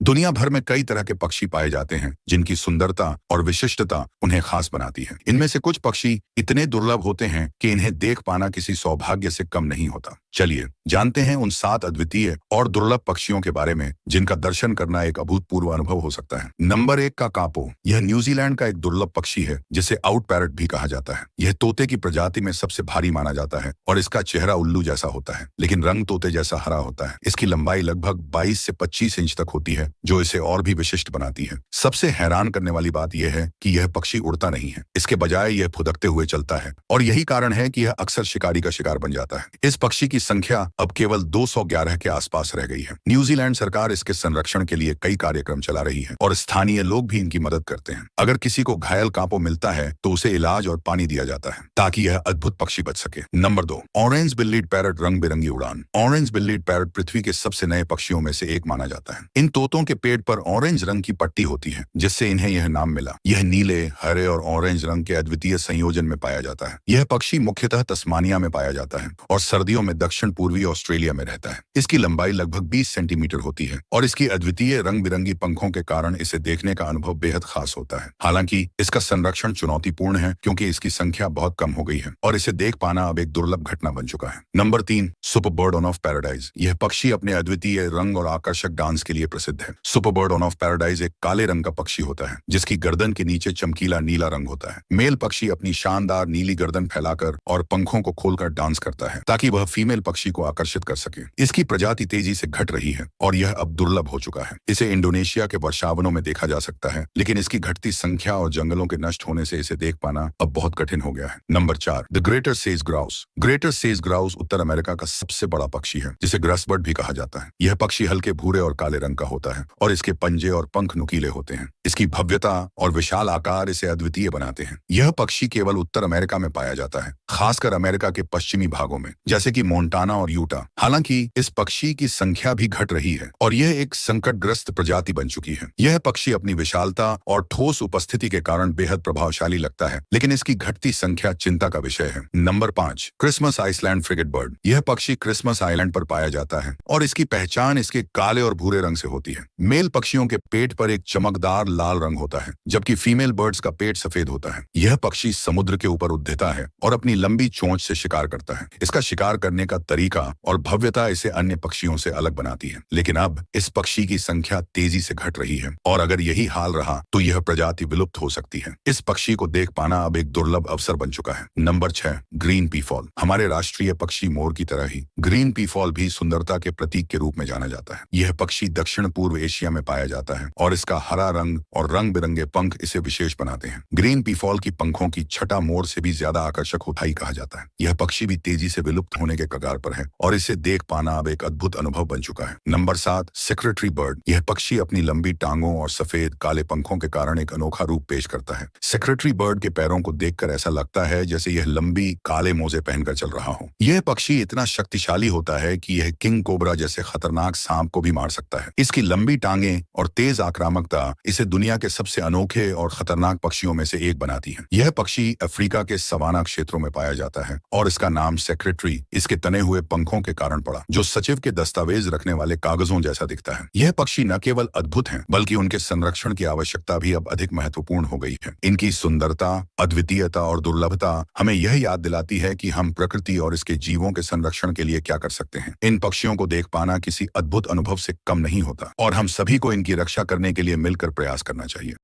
दुनिया भर में कई तरह के पक्षी पाए जाते हैं जिनकी सुंदरता और विशिष्टता उन्हें खास बनाती है। इनमें से कुछ पक्षी इतने दुर्लभ होते हैं कि इन्हें देख पाना किसी सौभाग्य से कम नहीं होता। चलिए जानते हैं उन 7 अद्वितीय और दुर्लभ पक्षियों के बारे में जिनका दर्शन करना एक अभूतपूर्व अनुभव हो सकता है। नंबर 1 का कापो। यह न्यूजीलैंड का एक दुर्लभ पक्षी है जिसे आउट पैरट भी कहा जाता है। यह तोते की प्रजाति में सबसे भारी माना जाता है और इसका चेहरा उल्लू जैसा होता है, लेकिन रंग तोते जैसा हरा होता है। इसकी लंबाई लगभग 22 से 25 इंच तक होती है, जो इसे और भी विशिष्ट बनाती है। सबसे हैरान करने वाली बात यह है कि यह पक्षी उड़ता नहीं है, इसके बजाय यह फुदकते हुए चलता है और यही कारण है कि यह अक्सर शिकारी का शिकार बन जाता है। इस पक्षी की संख्या अब केवल 211 के आसपास रह गई है। न्यूजीलैंड सरकार इसके संरक्षण के लिए कई कार्यक्रम चला रही है और स्थानीय लोग भी इनकी मदद करते हैं। अगर किसी को घायल कांपो मिलता है तो उसे इलाज और पानी दिया जाता है ताकि यह अद्भुत पक्षी बच सके। नंबर 2, ऑरेंज बिल्लीड पैरट रंग बिरंगी उड़ान। ऑरेंज बिल्लीड पैरट पृथ्वी के सबसे नए पक्षियों में से एक माना जाता है। इन तोतों के पेट पर ऑरेंज रंग की पट्टी होती है जिससे इन्हें यह नाम मिला। यह नीले, हरे और ऑरेंज रंग के अद्वितीय संयोजन में पाया जाता है। यह पक्षी मुख्यतः तस्मानिया में पाया जाता है और सर्दियों में दक्षिण पूर्वी ऑस्ट्रेलिया में रहता है। इसकी लंबाई लगभग 20 सेंटीमीटर होती है और इसकी अद्वितीय रंग बिरंगी पंखों के कारण इसे देखने का अनुभव बेहद खास होता है। हालांकि इसका संरक्षण चुनौतीपूर्ण है क्योंकि इसकी संख्या बहुत कम हो गई है और इसे देख पाना अब एक दुर्लभ घटना बन चुका है। Number 3, super bird of paradise. यह पक्षी अपने अद्वितीय रंग और आकर्षक डांस के लिए प्रसिद्ध है। सुपर बर्ड ऑफ पैराडाइज एक काले रंग का पक्षी होता है जिसकी गर्दन के नीचे चमकीला नीला रंग होता है। मेल पक्षी अपनी शानदार नीली गर्दन फैलाकर और पंखों को खोलकर डांस करता है ताकि वह फीमेल पक्षी को आकर्षित कर सके। इसकी प्रजाति तेजी से घट रही है और यह अब दुर्लभ हो चुका है। इसे इंडोनेशिया के वर्षावनों में देखा जा सकता है, लेकिन इसकी घटती संख्या और जंगलों के नष्ट होने से इसे देख पाना अब बहुत कठिन हो गया है। Number 4, the greater says grouse. Greater says grouse Uttar America का सबसे बड़ा पक्षी है जिसे ग्रसबर्ड भी कहा जाता है। यह पक्षी हल्के भूरे और काले रंग का होता है और इसके पंजे और पंख नुकीले होते हैं। इसकी भव्यता और विशाल आकार इसे अद्वितीय बनाते हैं। यह पक्षी केवल उत्तर अमेरिका में पाया जाता है, खासकर अमेरिका के पश्चिमी भागों में जैसे कि मोन्टाना और यूटा। हालांकि इस पक्षी की संख्या भी घट रही है और यह एक संकटग्रस्त प्रजाति बन चुकी है। यह पक्षी अपनी विशालता और ठोस उपस्थिति के कारण बेहद प्रभावशाली लगता है, लेकिन इसकी घटती संख्या चिंता का विषय है। Number 5, Christmas Island frigate bird. यह पक्षी क्रिसमस आइलैंड पर पाया जाता है और इसकी पहचान इसके काले और भूरे रंग से होती है। मेल पक्षियों के पेट पर एक चमकदार लाल रंग होता है जबकि फीमेल बर्ड्स का पेट सफेद होता है। यह पक्षी समुद्र के ऊपर उड़ता है और अपनी लंबी चोंच से शिकार करता है। इसका शिकार करने का तरीका और भव्यता इसे अन्य पक्षियों से अलग बनाती है, लेकिन अब इस पक्षी की संख्या तेजी से घट रही है और अगर यही हाल रहा तो यह प्रजाति विलुप्त हो सकती है। इस पक्षी को देख पाना अब एक दुर्लभ अवसर बन चुका है। Number 6, green peafowl. हमारे राष्ट्रीय पक्षी मोर की तरह ही ग्रीन पीफॉल भी सुंदरता के प्रतीक के रूप में जाना जाता है। यह पक्षी दक्षिण पूर्व एशिया में पाया जाता है और इसका हरा रंग और रंग बिरंगे पंख इसे विशेष बनाते हैं। ग्रीन पीफॉल की पंखों की छटा मोर से भी ज्यादा आकर्षक होता ही कहा जाता है। यह पक्षी भी तेजी से विलुप्त होने के कगार पर है और इसे देख पाना अब एक अद्भुत अनुभव बन चुका है। Number 7, secretary bird. यह पक्षी अपनी लंबी टांगों और सफेद काले पंखों के कारण एक अनोखा रूप पेश करता है। सेक्रेटरी बर्ड के पैरों को देखकर ऐसा लगता है जैसे यह लंबी काले मोजे पहनकर चल रहा हो। यह पक्षी इतना शक्तिशाली होता है कि यह किंग कोबरा जैसे खतरनाक सांप को भी मार सकता है। इसकी लंबी टांगें और तेज आक्रामकता इसे दुनिया के सबसे अनोखे और खतरनाक पक्षियों में से एक बनाती है। यह पक्षी अफ्रीका के सवाना क्षेत्रों में पाया जाता है और इसका नाम सेक्रेटरी इसके तने हुए पंखों के कारण पड़ा, जो सचिव के दस्तावेज रखने वाले कागजों जैसा दिखता है। यह पक्षी न केवल अद्भुत हैं, बल्कि उनके संरक्षण की आवश्यकता भी अब अधिक महत्वपूर्ण हो गई है। इनकी सुंदरता, अद्वितीयता और दुर्लभता हमें यह याद दिलाती है कि हम प्रकृति और इसके जीवों के संरक्षण के लिए क्या कर सकते हैं। इन पक्षियों को देख पाना किसी अद्भुत अनुभव से कम नहीं होता और हम सभी को इनकी रक्षा करने के लिए मिलकर प्रयास करना चाहिए।